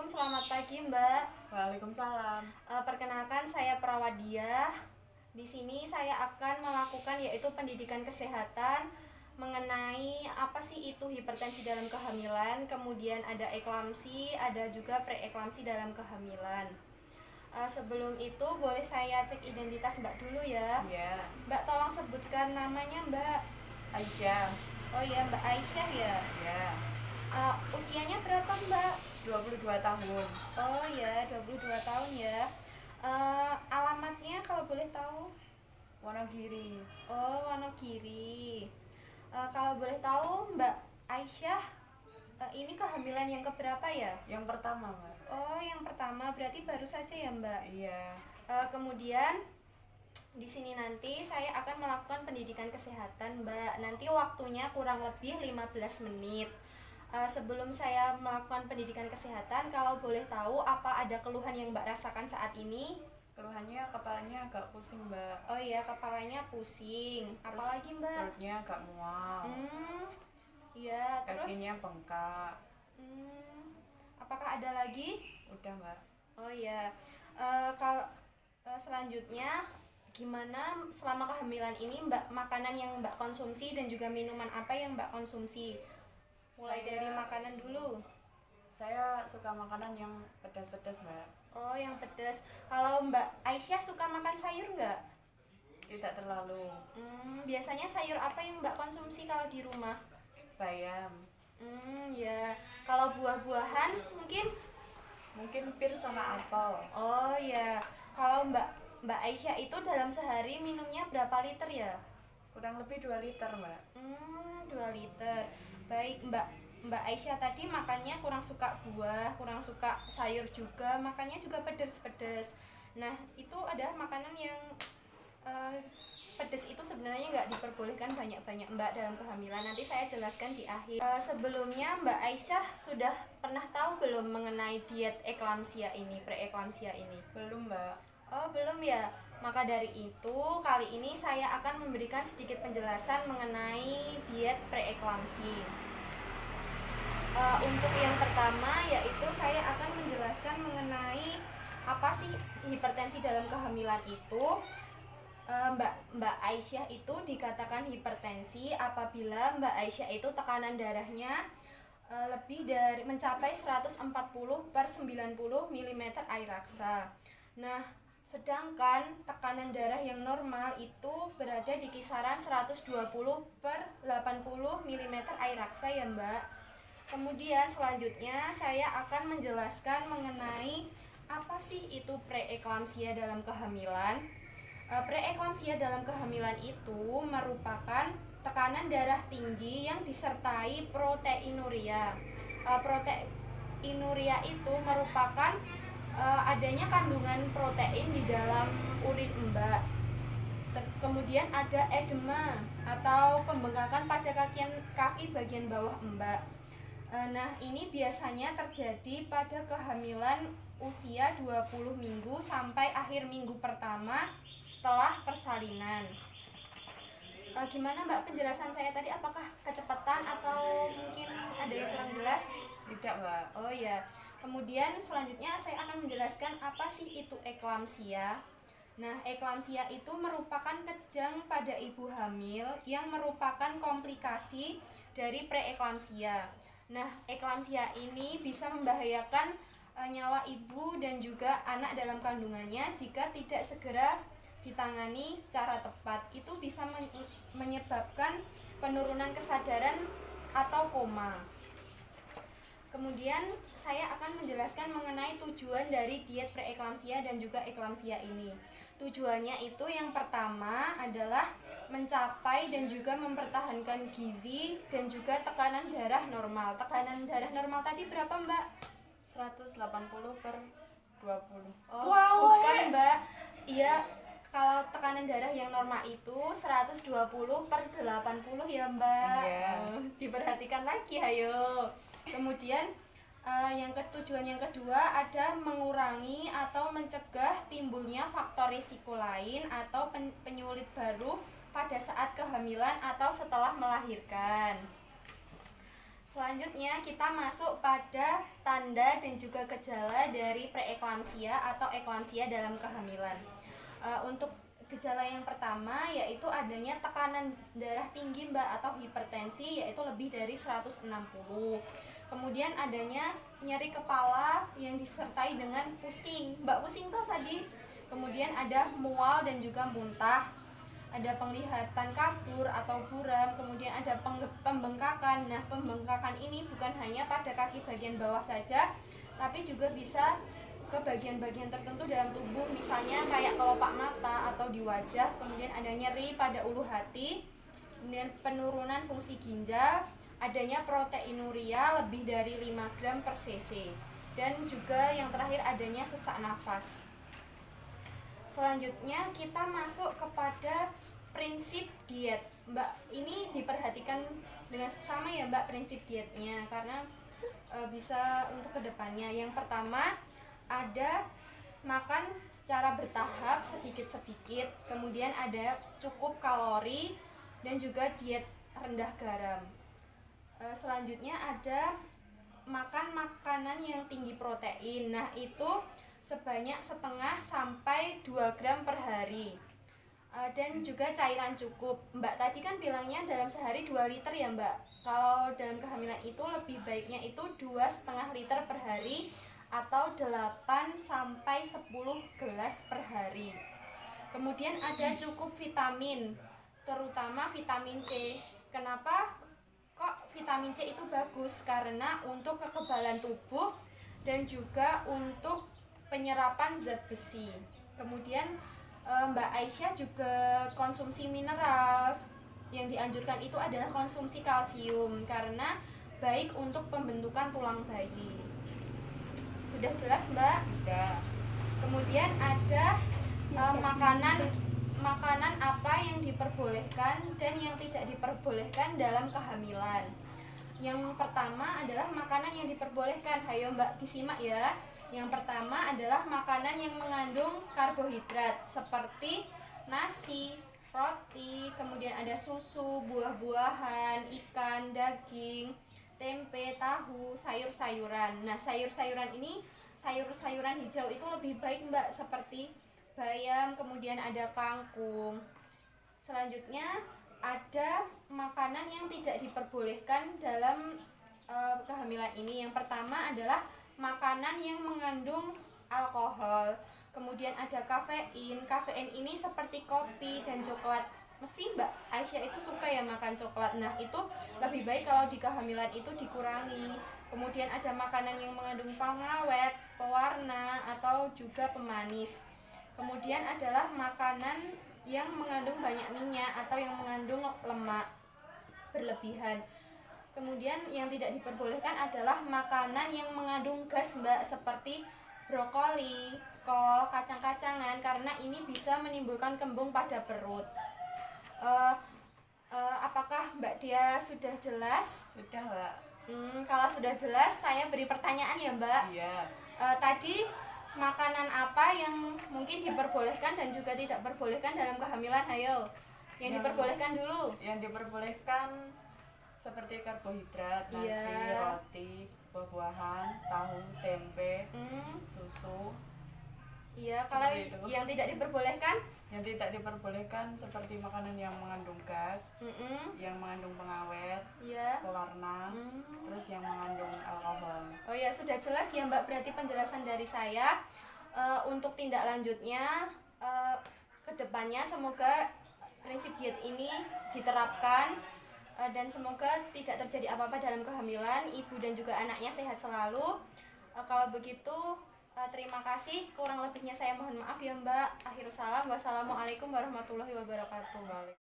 Assalamualaikum, selamat pagi Mbak. Waalaikumsalam. Perkenalkan saya Prawadia. Di sini saya akan melakukan yaitu pendidikan kesehatan mengenai apa sih itu hipertensi dalam kehamilan, kemudian ada eklamsi, ada juga preeklamsi dalam kehamilan. Sebelum itu boleh saya cek identitas Mbak dulu ya. Iya, Mbak tolong sebutkan namanya Mbak. Aisyah. Oh ya, Mbak Aisyah ya. Ya, Usianya berapa Mbak? 22 tahun. Oh ya, 22 tahun ya. Alamatnya kalau boleh tahu? Wonogiri. Oh, Wonogiri. Kalau boleh tahu Mbak Aisyah, ini kehamilan yang keberapa ya? Yang pertama, Mbak. Oh, yang pertama, berarti baru saja ya Mbak. Iya. Kemudian di sini nanti saya akan melakukan pendidikan kesehatan Mbak. Nanti waktunya kurang lebih 15 menit. Sebelum saya melakukan pendidikan kesehatan, kalau boleh tahu apa ada keluhan yang Mbak rasakan saat ini? Keluhannya kepalanya agak pusing, Mbak. Oh iya, kepalanya pusing. Terus Apalagi Mbak? perutnya agak mual. Iya, terus Kakinya bengkak. apakah ada lagi? Udah, Mbak. Oh iya. Kalau selanjutnya gimana selama kehamilan ini Mbak, makanan yang Mbak konsumsi dan juga minuman apa yang Mbak konsumsi? Mulai dari makanan dulu. Saya suka makanan yang pedas-pedas, Mbak. Oh, yang pedas. Kalau Mbak Aisyah suka makan sayur nggak? Tidak terlalu. Biasanya sayur apa yang Mbak konsumsi kalau di rumah? Bayam. Ya. Kalau buah-buahan mungkin? Mungkin pir sama apel. Oh ya. Kalau Mbak Aisyah itu dalam sehari minumnya berapa liter ya? Kurang lebih 2 liter, Mbak. 2 liter. Baik, Mbak Aisyah tadi makannya kurang suka buah, kurang suka sayur juga, makannya juga pedas-pedas. Nah, itu ada makanan yang pedas itu sebenarnya nggak diperbolehkan banyak-banyak Mbak dalam kehamilan. Nanti saya jelaskan di akhir. Sebelumnya Mbak Aisyah sudah pernah tahu belum mengenai diet eklamsia ini, preeklamsia ini? Belum, Mbak. Oh, belum ya. Maka dari itu, kali ini saya akan memberikan sedikit penjelasan mengenai diet preeklamsi. Untuk yang pertama yaitu saya akan menjelaskan mengenai apa sih hipertensi dalam kehamilan itu. Mbak Aisyah itu dikatakan hipertensi apabila Mbak Aisyah itu tekanan darahnya lebih dari mencapai 140/90 mm air raksa. Nah, sedangkan tekanan darah yang normal itu berada di kisaran 120/80 mm air raksa ya Mbak. Kemudian selanjutnya saya akan menjelaskan mengenai apa sih itu preeklamsia dalam kehamilan. Preeklamsia dalam kehamilan itu merupakan tekanan darah tinggi yang disertai proteinuria. Proteinuria itu merupakan adanya kandungan protein di dalam urin Mbak. Kemudian ada edema atau pembengkakan pada kaki bagian bawah Mbak. Nah, ini biasanya terjadi pada kehamilan usia 20 minggu sampai akhir minggu pertama setelah persalinan. Gimana Mbak penjelasan saya tadi, apakah kecepatan atau mungkin ada yang kurang jelas? Tidak, Mbak. Oh ya. Kemudian selanjutnya saya akan menjelaskan apa sih itu eklamsia. Nah, eklamsia itu merupakan kejang pada ibu hamil yang merupakan komplikasi dari preeklamsia. Nah, eklamsia ini bisa membahayakan nyawa ibu dan juga anak dalam kandungannya jika tidak segera ditangani secara tepat. Itu bisa menyebabkan penurunan kesadaran atau koma. Kemudian saya akan menjelaskan mengenai tujuan dari diet preeklamsia dan juga eklamsia ini. Tujuannya itu yang pertama adalah mencapai dan juga mempertahankan gizi dan juga tekanan darah normal. Tekanan darah normal tadi berapa Mbak? 180/20. Oh, bukan Mbak. Iya, kalau tekanan darah yang normal itu 120/80 ya Mbak. Iya. Diperhatikan lagi ayo. Kemudian tujuan yang kedua ada mengurangi atau mencegah timbulnya faktor risiko lain atau penyulit baru pada saat kehamilan atau setelah melahirkan. Selanjutnya kita masuk pada tanda dan juga gejala dari preeklamsia atau eklamsia dalam kehamilan. Untuk gejala yang pertama yaitu adanya tekanan darah tinggi Mbak atau hipertensi yaitu lebih dari 160. Kemudian adanya nyeri kepala yang disertai dengan pusing. Mbak pusing tuh tadi. Kemudian ada mual dan juga muntah. Ada penglihatan kabur atau buram, kemudian ada pembengkakan. Nah, pembengkakan ini bukan hanya pada kaki bagian bawah saja, tapi juga bisa ke bagian-bagian tertentu dalam tubuh, misalnya kayak kelopak mata atau di wajah. Kemudian ada nyeri pada ulu hati, kemudian penurunan fungsi ginjal, adanya proteinuria lebih dari 5 gram per cc, dan juga yang terakhir adanya sesak nafas. Selanjutnya kita masuk kepada prinsip diet. Mbak, ini diperhatikan dengan seksama ya Mbak prinsip dietnya, karena bisa untuk kedepannya. Yang pertama ada makan secara bertahap sedikit-sedikit, kemudian ada cukup kalori dan juga diet rendah garam. Selanjutnya ada makan makanan yang tinggi protein. Nah, itu sebanyak 1,5 sampai 2 gram per hari. Dan juga cairan cukup. Mbak tadi kan bilangnya dalam sehari 2 liter ya Mbak. Kalau dalam kehamilan itu lebih baiknya itu 2,5 liter per hari atau 8 sampai 10 gelas per hari. Kemudian ada cukup vitamin, terutama vitamin C. Kenapa kok vitamin C itu bagus? Karena untuk kekebalan tubuh dan juga untuk penyerapan zat besi. Kemudian Mbak Aisyah juga konsumsi mineral. Yang dianjurkan itu adalah konsumsi kalsium karena baik untuk pembentukan tulang bayi. Sudah jelas Mbak? Sudah. Kemudian ada makanan apa yang diperbolehkan dan yang tidak diperbolehkan dalam kehamilan. Yang pertama adalah makanan yang diperbolehkan. Hayo Mbak disimak ya. Yang pertama adalah makanan yang mengandung karbohidrat seperti nasi, roti, kemudian ada susu, buah-buahan, ikan, daging, tempe, tahu, sayur-sayuran. Nah, sayur-sayuran ini, sayur-sayuran hijau itu lebih baik Mbak, seperti bayam, kemudian ada kangkung. Selanjutnya ada makanan yang tidak diperbolehkan dalam kehamilan ini. Yang pertama adalah makanan yang mengandung alkohol. Kemudian ada kafein. Kafein ini seperti kopi dan coklat. Mesti Mbak Aisyah itu suka ya makan coklat. Nah, itu lebih baik kalau di kehamilan itu dikurangi. Kemudian ada makanan yang mengandung pengawet, pewarna, atau juga pemanis. Kemudian adalah makanan yang mengandung banyak minyak atau yang mengandung lemak berlebihan. Kemudian yang tidak diperbolehkan adalah makanan yang mengandung gas Mbak, seperti brokoli, kol, kacang-kacangan, karena ini bisa menimbulkan kembung pada perut. Apakah Mbak Dia sudah jelas? Sudah Mbak. Kalau sudah jelas saya beri pertanyaan ya Mbak. Iya. Tadi makanan apa yang mungkin diperbolehkan dan juga tidak diperbolehkan dalam kehamilan? Ayo, yang diperbolehkan dulu. Yang diperbolehkan seperti karbohidrat, nasi, roti, buah-buahan, tahu, tempe, susu. Iya, kalau yang tidak diperbolehkan? Yang tidak diperbolehkan seperti makanan yang mengandung gas, yang mengandung pengawet, pewarna, terus yang mengandung alkohol. Oh ya, sudah jelas ya Mbak, berarti penjelasan dari saya. Untuk tindak lanjutnya, kedepannya semoga prinsip diet ini diterapkan. Dan semoga tidak terjadi apa-apa dalam kehamilan, ibu dan juga anaknya sehat selalu. Kalau begitu terima kasih, kurang lebihnya saya mohon maaf ya Mbak. Akhirus salam, wassalamualaikum warahmatullahi wabarakatuh.